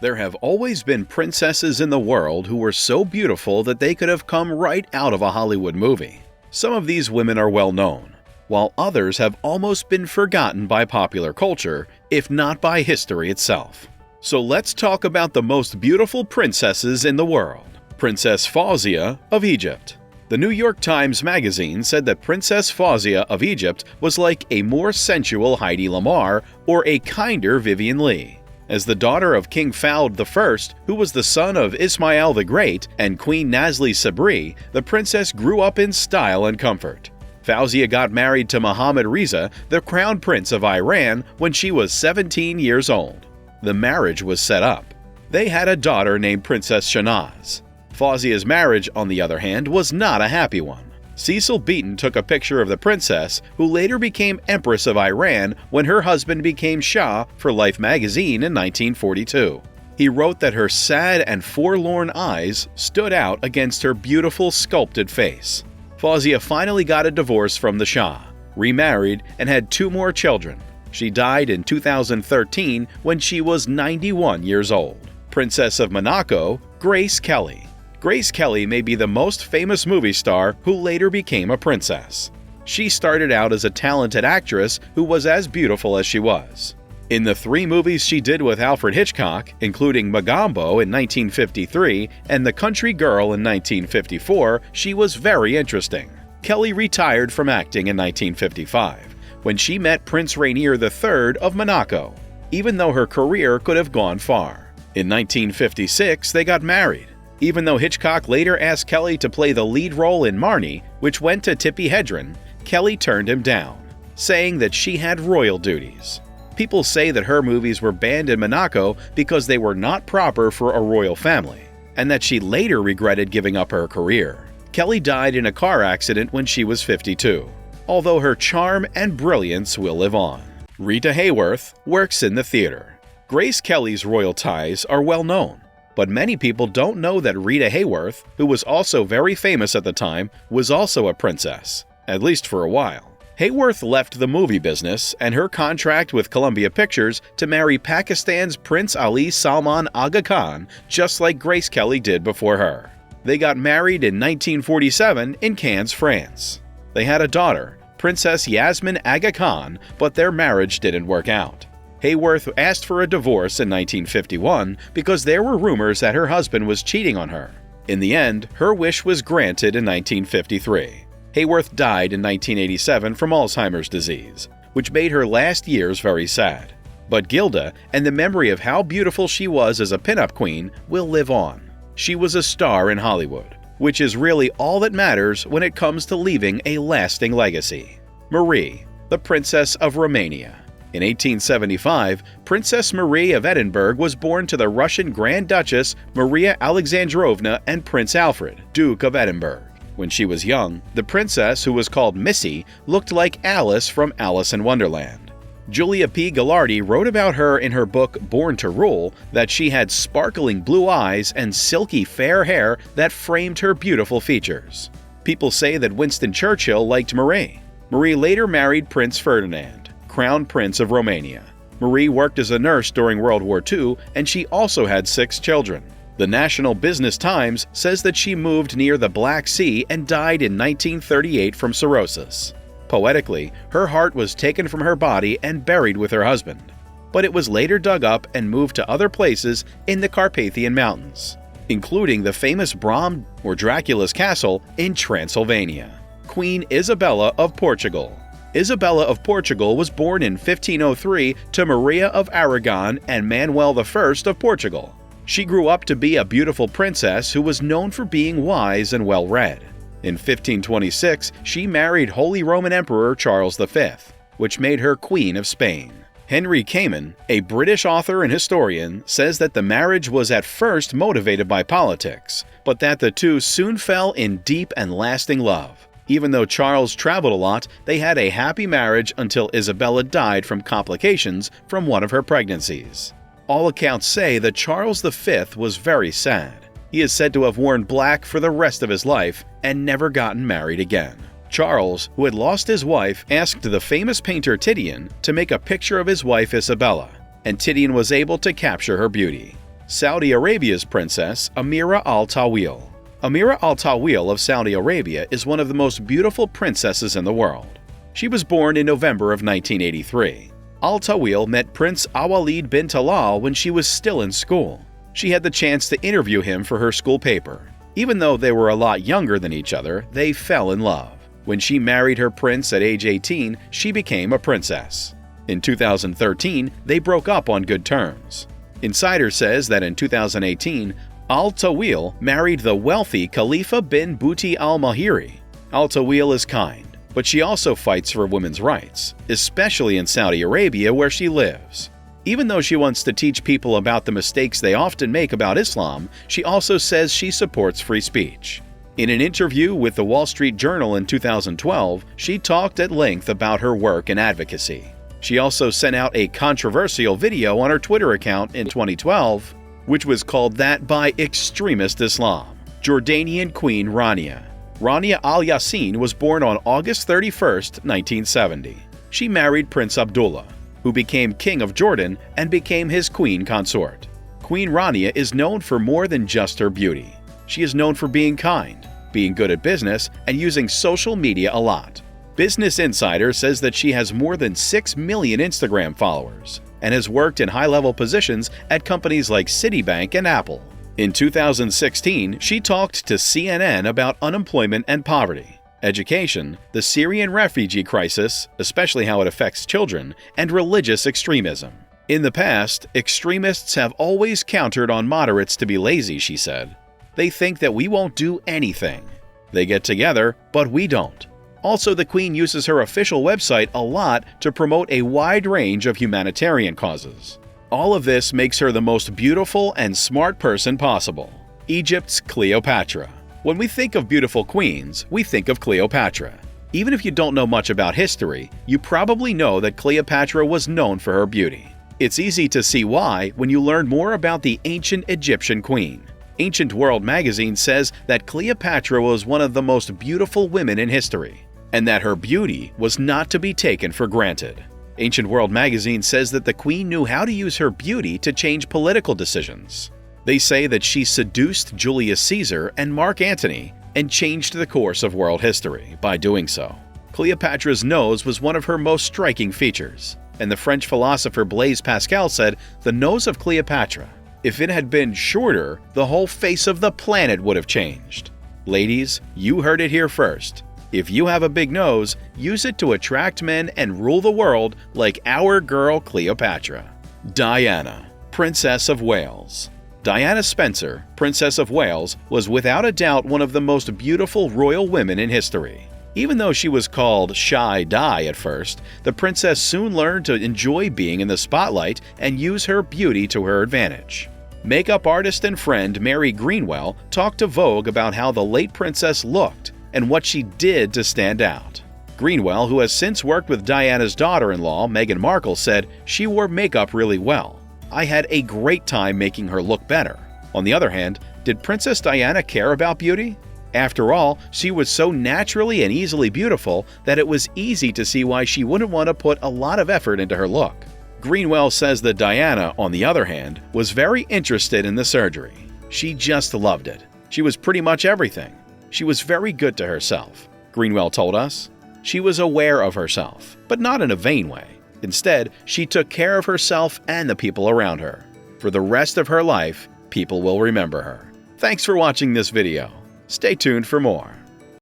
There have always been princesses in the world who were so beautiful that they could have come right out of a Hollywood movie. Some of these women are well known, while others have almost been forgotten by popular culture, if not by history itself. So let's talk about the most beautiful princesses in the world. Princess Fawzia of Egypt. The New York Times Magazine said that Princess Fawzia of Egypt was like a more sensual Heidi Lamar or a kinder Vivian Leigh. As the daughter of King Fahd I, who was the son of Ismail the Great and Queen Nazli Sabri, the princess grew up in style and comfort. Fawzia got married to Mohammad Reza, the crown prince of Iran, when she was 17 years old. The marriage was set up. They had a daughter named Princess Shahnaz. Fawzia's marriage, on the other hand, was not a happy one. Cecil Beaton took a picture of the princess, who later became Empress of Iran when her husband became Shah, for Life magazine in 1942. He wrote that her sad and forlorn eyes stood out against her beautiful sculpted face. Fawzia finally got a divorce from the Shah, remarried, and had 2 more children. She died in 2013 when she was 91 years old. Princess of Monaco, Grace Kelly. Grace Kelly may be the most famous movie star who later became a princess. She started out as a talented actress who was as beautiful as she was. In the 3 movies she did with Alfred Hitchcock, including Mogambo in 1953 and The Country Girl in 1954, she was very interesting. Kelly retired from acting in 1955, when she met Prince Rainier III of Monaco, even though her career could have gone far. In 1956, they got married. Even though Hitchcock later asked Kelly to play the lead role in Marnie, which went to Tippi Hedren, Kelly turned him down, saying that she had royal duties. People say that her movies were banned in Monaco because they were not proper for a royal family, and that she later regretted giving up her career. Kelly died in a car accident when she was 52, although her charm and brilliance will live on. Rita Hayworth works in the theater. Grace Kelly's royal ties are well known, but many people don't know that Rita Hayworth, who was also very famous at the time, was also a princess, at least for a while. Hayworth left the movie business and her contract with Columbia Pictures to marry Pakistan's Prince Ali Salman Aga Khan, just like Grace Kelly did before her. They got married in 1947 in Cannes, France. They had a daughter, Princess Yasmin Aga Khan, but their marriage didn't work out. Hayworth asked for a divorce in 1951 because there were rumors that her husband was cheating on her. In the end, her wish was granted in 1953. Hayworth died in 1987 from Alzheimer's disease, which made her last years very sad. But Gilda and the memory of how beautiful she was as a pinup queen will live on. She was a star in Hollywood, which is really all that matters when it comes to leaving a lasting legacy. Marie, the Princess of Romania. In 1875, Princess Marie of Edinburgh was born to the Russian Grand Duchess Maria Alexandrovna and Prince Alfred, Duke of Edinburgh. When she was young, the princess, who was called Missy, looked like Alice from Alice in Wonderland. Julia P. Ghilardi wrote about her in her book Born to Rule that she had sparkling blue eyes and silky fair hair that framed her beautiful features. People say that Winston Churchill liked Marie. Marie later married Prince Ferdinand, Crown Prince of Romania. Marie worked as a nurse during World War II, and she also had 6 children. The National Business Times says that she moved near the Black Sea and died in 1938 from cirrhosis. Poetically, her heart was taken from her body and buried with her husband, but it was later dug up and moved to other places in the Carpathian Mountains, including the famous Bram or Dracula's castle in Transylvania. Queen Isabella of Portugal. Isabella of Portugal was born in 1503 to Maria of Aragon and Manuel I of Portugal. She grew up to be a beautiful princess who was known for being wise and well-read. In 1526, she married Holy Roman Emperor Charles V, which made her Queen of Spain. Henry Kamen, a British author and historian, says that the marriage was at first motivated by politics, but that the two soon fell in deep and lasting love. Even though Charles traveled a lot, they had a happy marriage until Isabella died from complications from one of her pregnancies. All accounts say that Charles V was very sad. He is said to have worn black for the rest of his life and never gotten married again. Charles, who had lost his wife, asked the famous painter Titian to make a picture of his wife Isabella, and Titian was able to capture her beauty. Saudi Arabia's princess Amira Al Tawil. Amira Al Tawil of Saudi Arabia is one of the most beautiful princesses in the world. She was born in November of 1983. Al Tawil met Prince Awalid bin Talal when she was still in school. She had the chance to interview him for her school paper. Even though they were a lot younger than each other, they fell in love. When she married her prince at age 18, she became a princess. In 2013, they broke up on good terms. Insider says that in 2018, Al Tawil married the wealthy Khalifa bin Buti Al Mahiri. Al Tawil is kind, but she also fights for women's rights, especially in Saudi Arabia where she lives. Even though she wants to teach people about the mistakes they often make about Islam, she also says she supports free speech. In an interview with the Wall Street Journal in 2012, she talked at length about her work and advocacy. She also sent out a controversial video on her Twitter account in 2012, which was called that by extremist Islam. Jordanian Queen Rania. Rania Al Yassin was born on August 31, 1970. She married Prince Abdullah, who became King of Jordan and became his queen consort. Queen Rania is known for more than just her beauty. She is known for being kind, being good at business, and using social media a lot. Business Insider says that she has more than 6 million Instagram followers and has worked in high-level positions at companies like Citibank and Apple. In 2016, she talked to CNN about unemployment and poverty, education, the Syrian refugee crisis, especially how it affects children, and religious extremism. In the past, extremists have always countered on moderates to be lazy, she said. They think that we won't do anything. They get together, but we don't. Also, the Queen uses her official website a lot to promote a wide range of humanitarian causes. All of this makes her the most beautiful and smart person possible. Egypt's Cleopatra. When we think of beautiful queens, we think of Cleopatra. Even if you don't know much about history, you probably know that Cleopatra was known for her beauty. It's easy to see why when you learn more about the ancient Egyptian queen. Ancient World magazine says that Cleopatra was one of the most beautiful women in history, and that her beauty was not to be taken for granted. Ancient World magazine says that the queen knew how to use her beauty to change political decisions. They say that she seduced Julius Caesar and Mark Antony and changed the course of world history by doing so. Cleopatra's nose was one of her most striking features, and the French philosopher Blaise Pascal said the nose of Cleopatra, if it had been shorter, the whole face of the planet would have changed. Ladies, you heard it here first. If you have a big nose, use it to attract men and rule the world like our girl Cleopatra. Diana, Princess of Wales. Diana Spencer, Princess of Wales, was without a doubt one of the most beautiful royal women in history. Even though she was called Shy Di at first, the princess soon learned to enjoy being in the spotlight and use her beauty to her advantage. Makeup artist and friend Mary Greenwell talked to Vogue about how the late princess looked and what she did to stand out. Greenwell, who has since worked with Diana's daughter-in-law, Meghan Markle, said she wore makeup really well. I had a great time making her look better. On the other hand, did Princess Diana care about beauty? After all, she was so naturally and easily beautiful that it was easy to see why she wouldn't want to put a lot of effort into her look. Greenwell says that Diana, on the other hand, was very interested in the surgery. She just loved it. She was pretty much everything. She was very good to herself. Greenwell told us, she was aware of herself, but not in a vain way. Instead, she took care of herself and the people around her. For the rest of her life, people will remember her. Thanks for watching this video. Stay tuned for more.